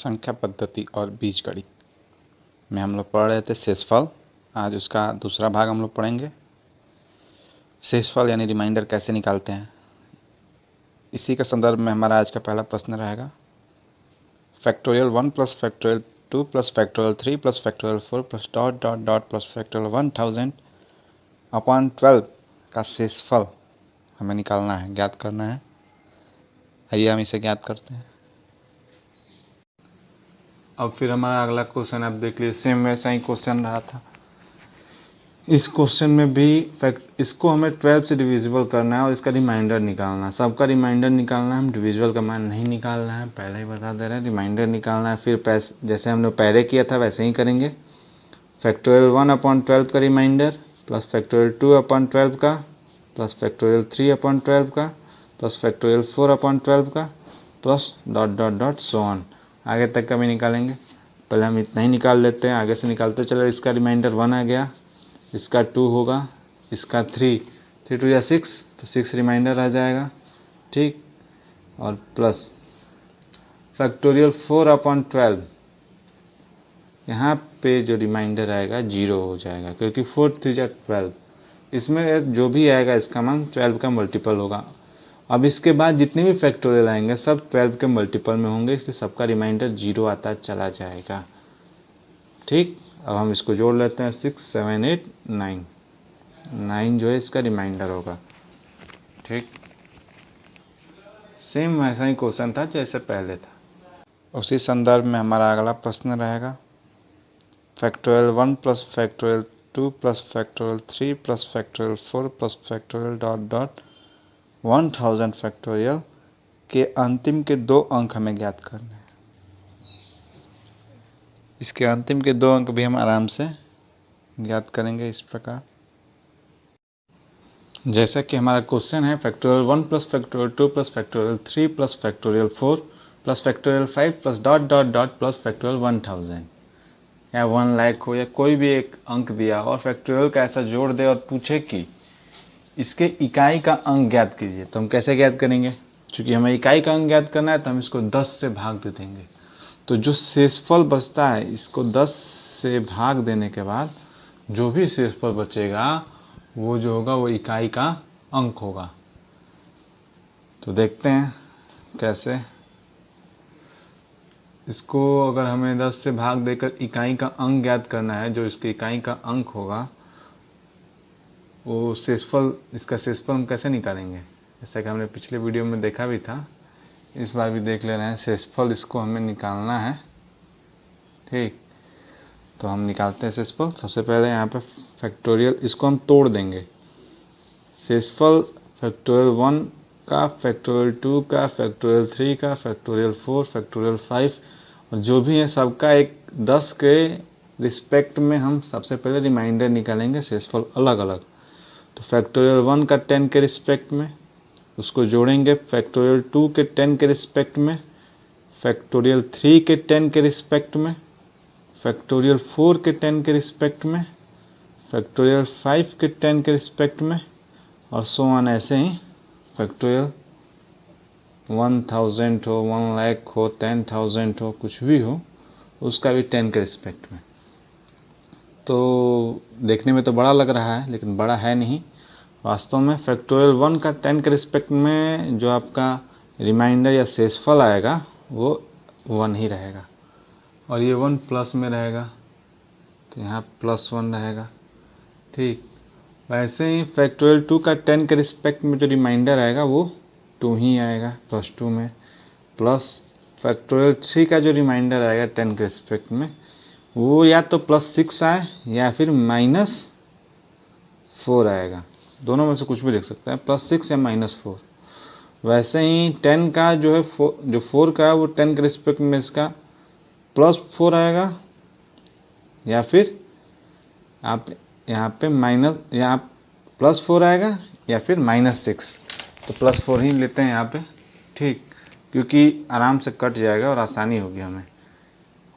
संख्या पद्धति और बीजगणित में हम लोग पढ़ रहे थे शेषफल। आज उसका दूसरा भाग हम लोग पढ़ेंगे। शेषफल यानी रिमाइंडर कैसे निकालते हैं, इसी के संदर्भ में हमारा आज का पहला प्रश्न रहेगा। Factorial 1 plus factorial 2 plus factorial 3 plus factorial 4 plus dot dot dot plus factorial 1000/12 का शेषफल हमें निकालना है, ज्ञात करना है। आइए हम इसे ज्ञात करते हैं। अब फिर हमारा अगला क्वेश्चन आप देख लीजिए, सेम वैसा ही क्वेश्चन रहा था। इस क्वेश्चन में भी इसको हमें 12 से डिविजिबल करना है और इसका रिमाइंडर निकालना है। सबका रिमाइंडर निकालना है, हम डिविजिबल का मान नहीं निकालना है, पहले ही बता दे रहे हैं। रिमाइंडर निकालना है, फिर जैसे हमने पहले किया था वैसे ही करेंगे। फैक्टोरियल 1/12 का रिमाइंडर प्लस फैक्टोरियल 2/12 का प्लस फैक्टोरियल 3/12 का प्लस फैक्टोरियल 4/12 का plus dot dot dot so on, आगे तक का भी निकालेंगे। पहले हम इतना ही निकाल लेते हैं, आगे से निकालते चलो। इसका रिमाइंडर 1 आ गया, इसका 2 होगा, इसका 3 2 या 6 तो 6 रिमाइंडर आ जाएगा, ठीक। और प्लस फैक्टोरियल 4/12, यहाँ पे जो रिमाइंडर आएगा 0 हो जाएगा, क्योंकि 4 3 या 12, इसमें जो भी आएगा इसका मान 12 का मल्टीपल होगा। अब इसके बाद जितने भी फैक्टोरियल आएंगे सब 12 के मल्टीपल में होंगे, इसलिए सबका रिमाइंडर 0 आता चला जाएगा, ठीक। अब हम इसको जोड़ लेते हैं, 6 7 8 9, 9 जो है इसका रिमाइंडर होगा, ठीक। सेम वैसा ही क्वेश्चन था जैसे पहले था। उसी संदर्भ में हमारा अगला प्रश्न रहेगा। Factorial 1 plus factorial 2 plus factorial 3 plus factorial 4 plus factorial dot dot 1000 factorial के अंतिम के 2 अंक हमें ज्ञात करने हैं। इसके अंतिम के 2 अंक भी हम आराम से ज्ञात करेंगे इस प्रकार। जैसा कि हमारा क्वेश्चन है, factorial 1 plus factorial 2 plus factorial 3 plus factorial 4 plus factorial 5 plus dot dot dot plus factorial 1000 या 1 लाख हो या कोई भी एक अंक दिया और फैक्टोरियल का ऐसा जोड़ दे और पूछे कि इसके इकाई का अंक ज्ञात कीजिए, तो हम कैसे ज्ञात करेंगे? क्योंकि हमें इकाई का अंक ज्ञात करना है तो हम इसको 10 से भाग दे देंगे। तो जो शेषफल बचता है इसको 10 से भाग देने के बाद जो भी शेषफल बचेगा वो जो होगा वो इकाई का अंक होगा। तो देखते हैं कैसे। इसको अगर हमें 10 से भाग देकर इकाई का अंक ज्ञात करना है, जो इसके इकाई का अंक होगा वो शेषफल, इसका शेषफल हम कैसे निकालेंगे? जैसा कि हमने पिछले वीडियो में देखा भी था, इस बार भी देख ले रहे हैं। शेषफल इसको हमें निकालना है, ठीक। तो हम निकालते हैं शेषफल। सबसे पहले यहाँ पे फैक्टोरियल, इसको हम तोड़ देंगे। शेषफल फैक्टोरियल 1 का, फैक्टोरियल 2 का, फैक्टोरियल 3 का, फैक्टोरियल 4, फैक्टोरियल 5 और जो भी है सबका एक 10 के रिस्पेक्ट में हम सबसे पहले रिमाइंडर निकालेंगे, शेषफल अलग अलग। तो फैक्टोरियल 1 का 10 के रिस्पेक्ट में उसको जोड़ेंगे, फैक्टोरियल 2 के 10 के रिस्पेक्ट में, फैक्टोरियल 3 के 10 के रिस्पेक्ट में, फैक्टोरियल 4 के 10 के रिस्पेक्ट में, फैक्टोरियल 5 के 10 के रिस्पेक्ट में और सो ऑन, ऐसे ही फैक्टोरियल 1000 हो, 1 लाख हो, 10,000 हो, कुछ भी हो उसका भी 10 के रिस्पेक्ट में। तो देखने में तो बड़ा लग रहा है लेकिन बड़ा है नहीं। वास्तव में फैक्टोरियल 1 का 10 के रिस्पेक्ट में जो आपका रिमाइंडर या शेषफल आएगा वो 1 ही रहेगा और ये 1 प्लस में रहेगा, तो यहाँ +1 रहेगा, ठीक। वैसे ही फैक्टोरियल 2 का 10 के रिस्पेक्ट में जो रिमाइंडर आएगा वो 2 ही आएगा, +2 में। प्लस फैक्टोरियल 3 का जो रिमाइंडर आएगा 10 के रिस्पेक्ट में वो या तो +6 आए या फिर -4 आएगा, दोनों में से कुछ भी लिख सकते हैं, +6 या -4। वैसे ही 10 का जो है जो 4 का है वो 10 के रिस्पेक्ट में इसका +4 आएगा या फिर आप यहाँ पे +4 आएगा या फिर -6, तो +4 ही लेते हैं यहाँ पे, ठीक, क्योंकि आराम से कट जाएगा और आसानी होगी हमें।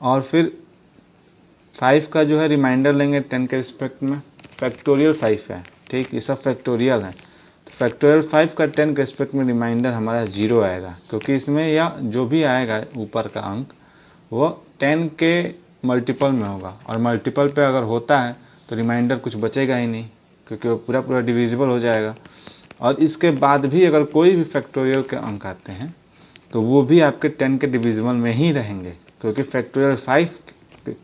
और फिर 5 का जो है रिमाइंडर लेंगे 10 के रिस्पेक्ट में, फैक्टोरियल 5 है, ठीक, ये सब फैक्टोरियल है। तो फैक्टोरियल 5 का 10 के रिस्पेक्ट में रिमाइंडर हमारा 0 आएगा, क्योंकि इसमें या जो भी आएगा ऊपर का अंक वो 10 के मल्टीपल में होगा, और मल्टीपल पे अगर होता है तो रिमाइंडर कुछ बचेगा ही नहीं, क्योंकि वो पूरा पूरा डिविजिबल हो जाएगा। और इसके बाद भी अगर कोई भी फैक्टोरियल के अंक आते हैं तो वो भी आपके 10 के डिविजिबल में ही रहेंगे, क्योंकि फैक्टोरियल 5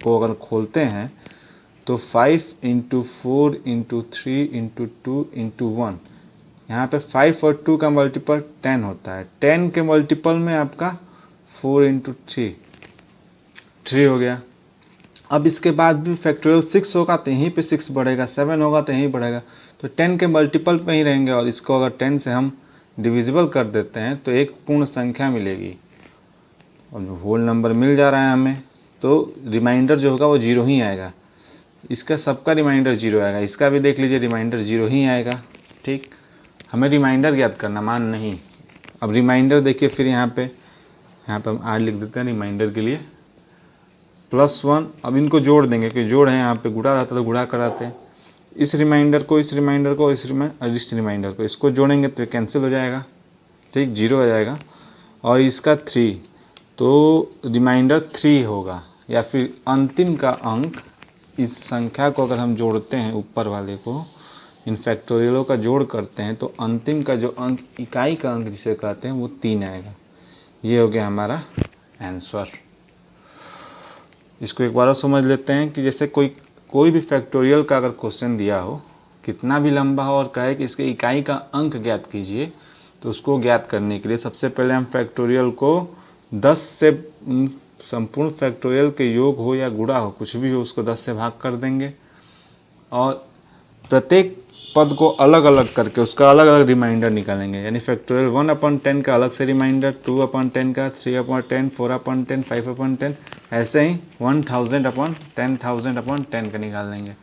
को अगर खोलते हैं तो 5 × 4 × 3 × 2 × 1, यहाँ पे 5 और 2 का मल्टीपल 10 होता है। 10 के मल्टीपल में आपका 4 × 3 हो गया। अब इसके बाद भी फैक्टोरियल 6 होगा तो यहीं पे 6 बढ़ेगा, 7 होगा तो यहीं बढ़ेगा, तो 10 के मल्टीपल पे ही रहेंगे। और इसको अगर 10 से हम डिविजिबल कर देते हैं तो एक पूर्ण संख्या मिलेगी, और होल नंबर मिल जा रहा है हमें, तो रिमाइंडर जो होगा वो 0 ही आएगा। इसका सबका रिमाइंडर 0 आएगा, इसका भी देख लीजिए रिमाइंडर 0 ही आएगा। ठीक, हमें रिमाइंडर ज्ञात करना, मान नहीं। अब रिमाइंडर देखिए, फिर यहाँ पे हम R लिख देते हैं रिमाइंडर के लिए, +1। अब इनको जोड़ देंगे, कि जोड़ है यहाँ पे, गुणा रहता तो गुणा कराते हैं। इस रिमाइंडर को इस रिमाइंडर को इस रिमाइंडर को इसको जोड़ेंगे तो कैंसिल हो जाएगा। ठीक, 0 हो जाएगा। और इसका 3, तो रिमाइंडर 3 होगा। या फिर अंतिम का अंक, इस संख्या को अगर हम जोड़ते हैं, ऊपर वाले को इन फैक्टोरियलों का जोड़ करते हैं, तो अंतिम का जो अंक, इकाई का अंक जिसे कहते हैं, वो 3 आएगा। ये हो गया हमारा आंसर। इसको एक बार और समझ लेते हैं कि जैसे कोई भी फैक्टोरियल का अगर क्वेश्चन दिया हो, कितना भी लंबा हो, और कहे कि इसके इकाई का अंक ज्ञात कीजिए, तो उसको ज्ञात करने के लिए सबसे पहले हम फैक्टोरियल को 10 से, संपूर्ण फैक्टोरियल के योग हो या गुणा हो, कुछ भी हो, उसको 10 से भाग कर देंगे, और प्रत्येक पद को अलग अलग करके उसका अलग अलग रिमाइंडर निकालेंगे। यानी फैक्टोरियल 1/10 का अलग से रिमाइंडर, 2/10 का, 3/10, 4/10, 5/10, ऐसे ही 1000/10,000/10 का निकाल लेंगे।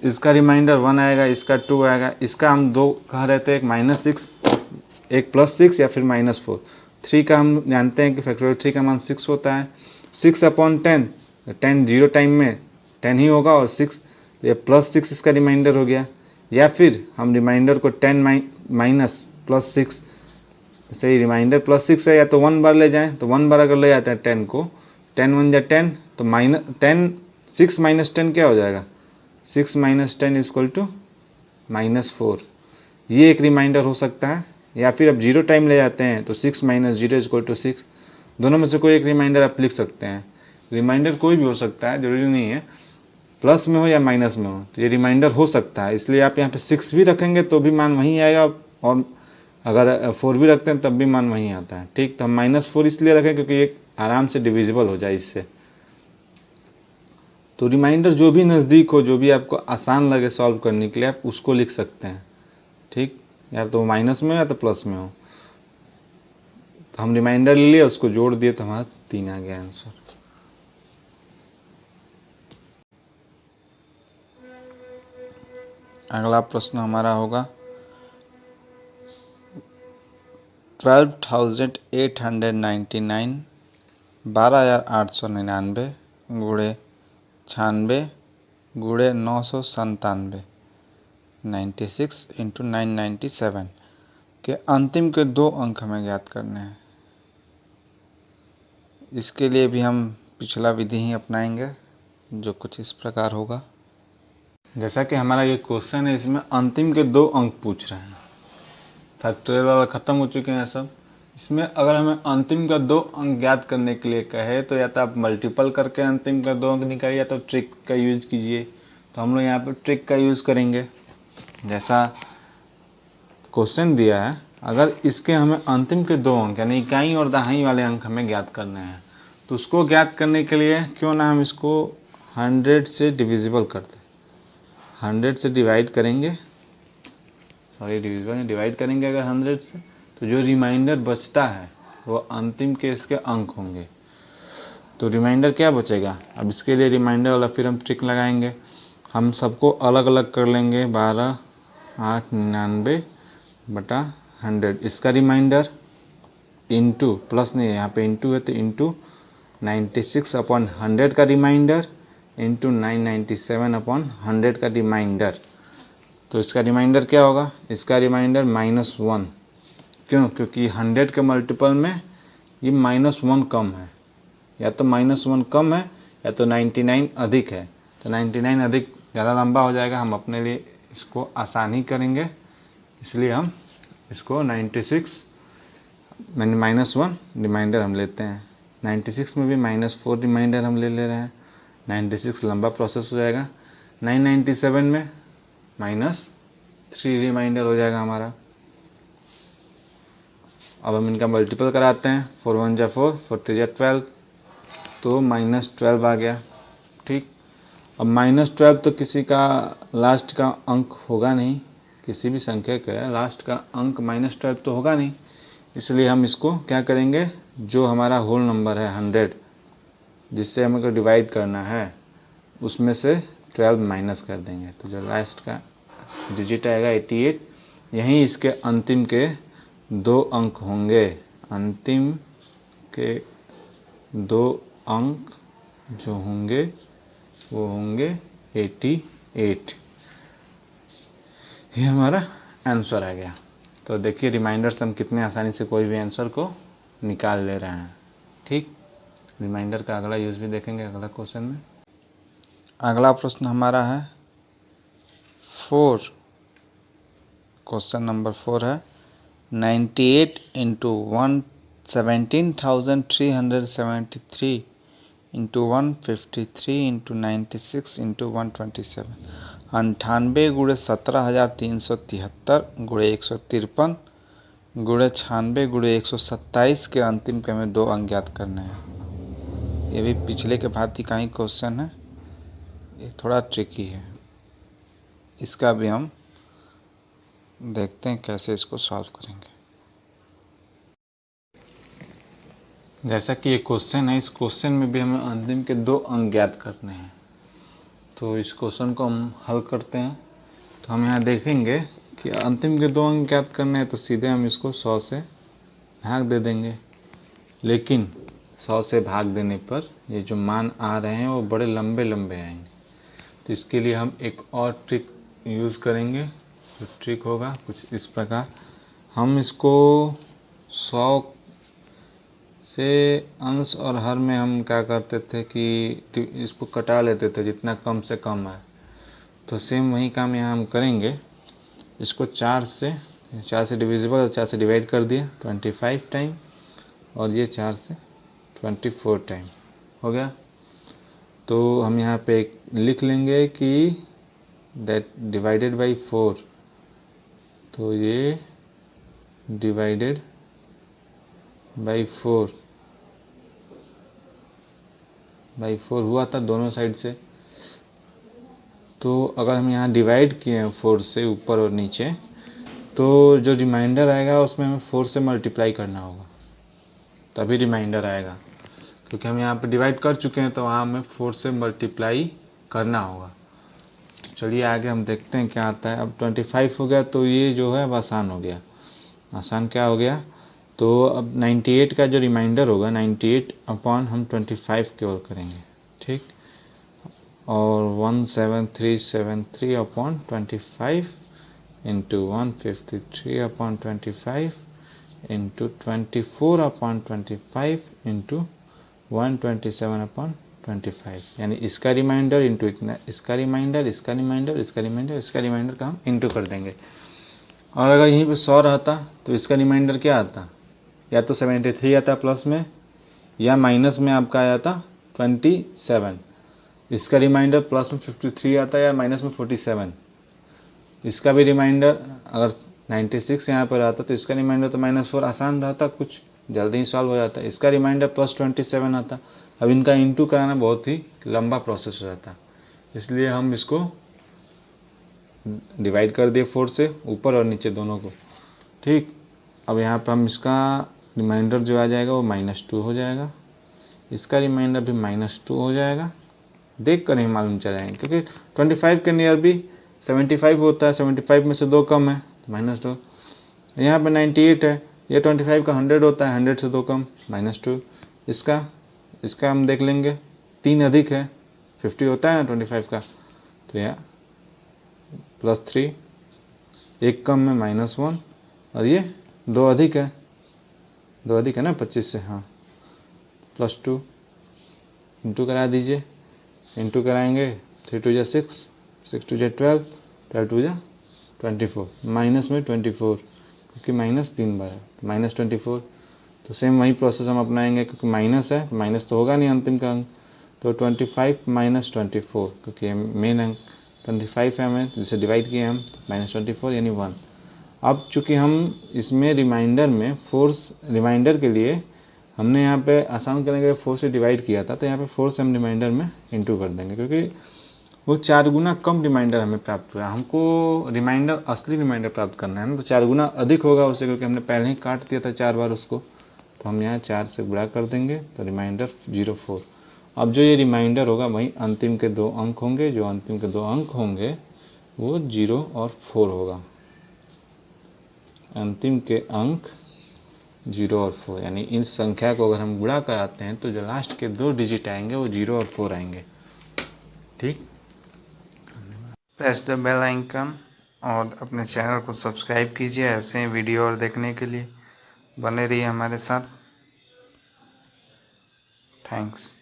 इसका रिमाइंडर 1 आएगा, इसका 2 आएगा, इसका हम 2 कह रहे थे, एक -6, एक +6 या फिर -4। 3 का हम जानते हैं कि फैक्टोरियल 3 का मान 6 होता है। 6/10, 10 0 टाइम में 10 ही होगा, और 6, ये +6 इसका रिमाइंडर हो गया। या फिर हम रिमाइंडर को 10 माइनस +6, सही, रिमाइंडर +6 है, या तो 1 बार ले जाएं, तो 1 बार अगर ले जाते हैं 10 को, 10 1 = 10, तो -10, 6 - 10 क्या हो जाएगा, 6 - 10 = -4। ये एक रिमाइंडर हो सकता है। या फिर अब 0 टाइम ले जाते हैं तो 6 - 0 = 6। दोनों में से कोई एक रिमाइंडर आप लिख सकते हैं। रिमाइंडर कोई भी हो सकता है, जरूरी नहीं है प्लस में हो या माइनस में हो, तो ये रिमाइंडर हो सकता है। इसलिए आप यहाँ पे 6 भी रखेंगे तो भी मान वहीं आएगा, और अगर 4 भी रखते हैं तब भी मान वहीं आता है। ठीक, तो हम -4 इसलिए रखें क्योंकि ये आराम से डिविजिबल हो जाए इससे। तो रिमाइंडर जो भी नज़दीक हो, जो भी आपको आसान लगे सॉल्व करने के लिए, आप उसको लिख सकते हैं। ठीक, या तो माइनस में हो या तो प्लस में हो। तो हम रिमाइंडर ले लिए, उसको जोड़ दिए, तो हमारा 3 आ गया आंसर। अगला प्रश्न हमारा होगा 12,899 12,899 × 96 × 997 96 × 997 के अंतिम के 2 अंक हमें ज्ञात करने हैं। इसके लिए भी हम पिछला विधि ही अपनाएंगे, जो कुछ इस प्रकार होगा। जैसा कि हमारा ये क्वेश्चन है, इसमें अंतिम के 2 अंक पूछ रहे हैं। फैक्टोरियल वाला ख़त्म हो चुके हैं सब। इसमें अगर हमें अंतिम का 2 अंक ज्ञात करने के लिए कहे, तो या तो आप मल्टीपल करके अंतिम का 2 अंक निकालिए, या तो ट्रिक का यूज़ कीजिए। तो हम लोग यहाँ पर ट्रिक का यूज़ करेंगे। जैसा क्वेश्चन दिया है, अगर इसके हमें अंतिम के 2 अंक यानी इकाई और दहाई वाले अंक हमें ज्ञात करने हैं, तो उसको ज्ञात करने के लिए क्यों ना हम इसको 100 से डिविजिबल कर दें। 100 से डिवाइड करेंगे, डिवाइड करेंगे अगर 100 से, तो जो रिमाइंडर बचता है वो अंतिम के इसके अंक होंगे। तो रिमाइंडर क्या बचेगा, अब इसके लिए रिमाइंडर वाला फिर हम ट्रिक लगाएंगे। हम सबको अलग अलग कर लेंगे, 12,899/100 इसका रिमाइंडर, इंटू, प्लस नहीं है यहाँ पे, इंटू है तो इंटू 96/100 का रिमाइंडर, इंटू 997/100 का रिमाइंडर। तो इसका रिमाइंडर क्या होगा, इसका रिमाइंडर -1। क्यों, क्योंकि 100 के मल्टीपल में ये -1 कम है। या तो -1 कम है या तो 99 अधिक है। तो 99 अधिक ज़्यादा लंबा हो जाएगा, हम अपने लिए इसको आसान ही करेंगे, इसलिए हम इसको 96 मैंने -1 रिमाइंडर हम लेते हैं। 96 में भी -4 रिमाइंडर हम ले रहे हैं। 96 लंबा प्रोसेस हो जाएगा। 997 में -3 रिमाइंडर हो जाएगा हमारा। अब हम इनका मल्टीपल कराते हैं। 4 1 जा 4, 4 3 जा 12, तो -12 आ गया। ठीक, अब -12 तो किसी का लास्ट का अंक होगा नहीं, किसी भी संख्या का लास्ट का अंक -12 तो होगा नहीं, इसलिए हम इसको क्या करेंगे, जो हमारा होल नंबर है 100 जिससे हमें को डिवाइड करना है उसमें से 12 माइनस कर देंगे। तो जो लास्ट का डिजिट आएगा 88, यहीं इसके अंतिम के 2 अंक होंगे। अंतिम के 2 अंक जो होंगे वो होंगे 88। ये हमारा आंसर आ गया। तो देखिए रिमाइंडर से हम कितने आसानी से कोई भी आंसर को निकाल ले रहे हैं। ठीक, रिमाइंडर का अगला यूज़ भी देखेंगे अगला क्वेश्चन में। अगला प्रश्न हमारा है 4, क्वेश्चन नंबर 4 है 98 इंटू 117,373 इंटू 153 इंटू 96 इंटू 127। 98 गुणे 17,373 गुणे 153 गुणे 96 गुणे 127 के अंतिम के हमें 2 अंक ज्ञात करने हैं। ये भी पिछले के भांति का ही क्वेश्चन है, ये थोड़ा ट्रिकी है। इसका भी हम देखते हैं कैसे इसको सॉल्व करेंगे। जैसा कि ये क्वेश्चन है, इस क्वेश्चन में भी हमें अंतिम के 2 अंक ज्ञात करने हैं। तो इस क्वेश्चन को हम हल करते हैं। तो हम यहाँ देखेंगे कि अंतिम के 2 अंक ज्ञात करने हैं, तो सीधे हम इसको 100 से भाग दे देंगे। लेकिन 100 से भाग देने पर ये जो मान आ रहे हैं वो बड़े लंबे लंबे आएंगे। तो इसके लिए हम एक और ट्रिक यूज़ करेंगे। तो ट्रिक होगा कुछ इस प्रकार, हम इसको 100 से अंश और हर में हम क्या करते थे कि इसको कटा लेते थे जितना कम से कम है। तो सेम वही काम यहाँ हम करेंगे। इसको 4 से डिविजिबल, 4 से डिवाइड कर दिया 25 टाइम, और ये 4 से 24 टाइम हो गया। तो हम यहाँ पे लिख लेंगे कि दैट डिवाइडेड बाई 4, तो ये डिवाइडेड बाई 4 हुआ था दोनों साइड से। तो अगर हम यहाँ डिवाइड किए हैं 4 से ऊपर और नीचे, तो जो रिमाइंडर आएगा उसमें हमें 4 से मल्टीप्लाई करना होगा, तभी रिमाइंडर आएगा। क्योंकि हम यहाँ पे डिवाइड कर चुके हैं तो वहाँ हमें 4 से मल्टीप्लाई करना होगा। चलिए आगे हम देखते हैं क्या आता है। अब 25 हो गया, तो ये जो है अब आसान हो गया। आसान क्या हो गया, तो अब 98 का जो रिमाइंडर होगा 98 अपॉन हम 25 की ओर करेंगे। ठीक, और 17373 upon 25 into 153 upon 25 into 24 upon 25 into 127 upon 25, यानी इसका रिमाइंडर इंटू इतना, इसका रिमाइंडर, इसका रिमाइंडर, इसका रिमाइंडर, इसका रिमाइंडर का हम इंटू कर देंगे। और अगर यहीं पे 100 रहता तो इसका रिमाइंडर क्या आता, या तो 73 आता प्लस में, या माइनस में आपका आया था 27। इसका रिमाइंडर प्लस में 53 आता है या माइनस में 47। इसका भी रिमाइंडर अगर 96 यहाँ पर आता तो इसका रिमाइंडर तो -4, आसान रहता, कुछ जल्दी ही सॉल्व हो जाता। इसका रिमाइंडर प्लस 27 आता। अब इनका इंटू कराना बहुत ही लंबा प्रोसेस हो जाता, इसलिए हम इसको डिवाइड कर दिए 4 से, ऊपर और नीचे दोनों को। ठीक, अब यहाँ पर हम इसका रिमाइंडर जो आ जाएगा वो -2 हो जाएगा, इसका रिमाइंडर भी -2 हो जाएगा। देख कर ही मालूम चल जाएंगे, क्योंकि 25 के नियर भी 75 होता है, 75 में से 2 कम है तो -2। यहाँ पे 98 है, ये 25 का 100 होता है, 100 से 2 कम -2। इसका हम देख लेंगे 3 अधिक है, 50 होता है ना 25 का, तो यह +3, 1 कम में -1, और ये 2 अधिक है, 2 अधिक है ना 25 से, हाँ +2, इंटू करा दीजिए, इंटू कराएंगे 3 2 जा 6, 6 2 जा 12, 12 2 जा 24, माइनस में 24 क्योंकि माइनस 3 बार है तो माइनस 24। तो सेम वही प्रोसेस हम अपनाएंगे क्योंकि माइनस है, माइनस तो होगा नहीं अंतिम का अंक, तो 25 माइनस 24 क्योंकि मेन अंक 25 है हमें जिसे डिवाइड किए हम, माइनस 24 यानी 1। अब चूँकि हम इसमें रिमाइंडर में फोर्स, रिमाइंडर के लिए हमने यहाँ पे आसान करने के लिए 4 से डिवाइड किया था, तो यहाँ पे 4 से हम रिमाइंडर में इंटू कर देंगे क्योंकि वो 4 गुना कम रिमाइंडर हमें प्राप्त हुआ। हमको रिमाइंडर, असली रिमाइंडर प्राप्त करना है ना, तो 4 गुना अधिक होगा उससे क्योंकि हमने पहले ही काट दिया था 4 बार उसको, तो हम यहाँ 4 से गुणा कर देंगे तो रिमाइंडर 04। अब जो ये रिमाइंडर होगा वही अंतिम के 2 अंक होंगे, जो अंतिम के 2 अंक होंगे वो 0 और 4 होगा। अंतिम के अंक 0 और 4 यानी इन संख्या को अगर हम गुणा कराते हैं तो जो लास्ट के 2 डिजिट आएंगे वो 0 और 4 आएंगे। ठीक, प्रेस द बेल आइकन और अपने चैनल को सब्सक्राइब कीजिए ऐसे वीडियो और देखने के लिए। बने रहिए हमारे साथ। थैंक्स।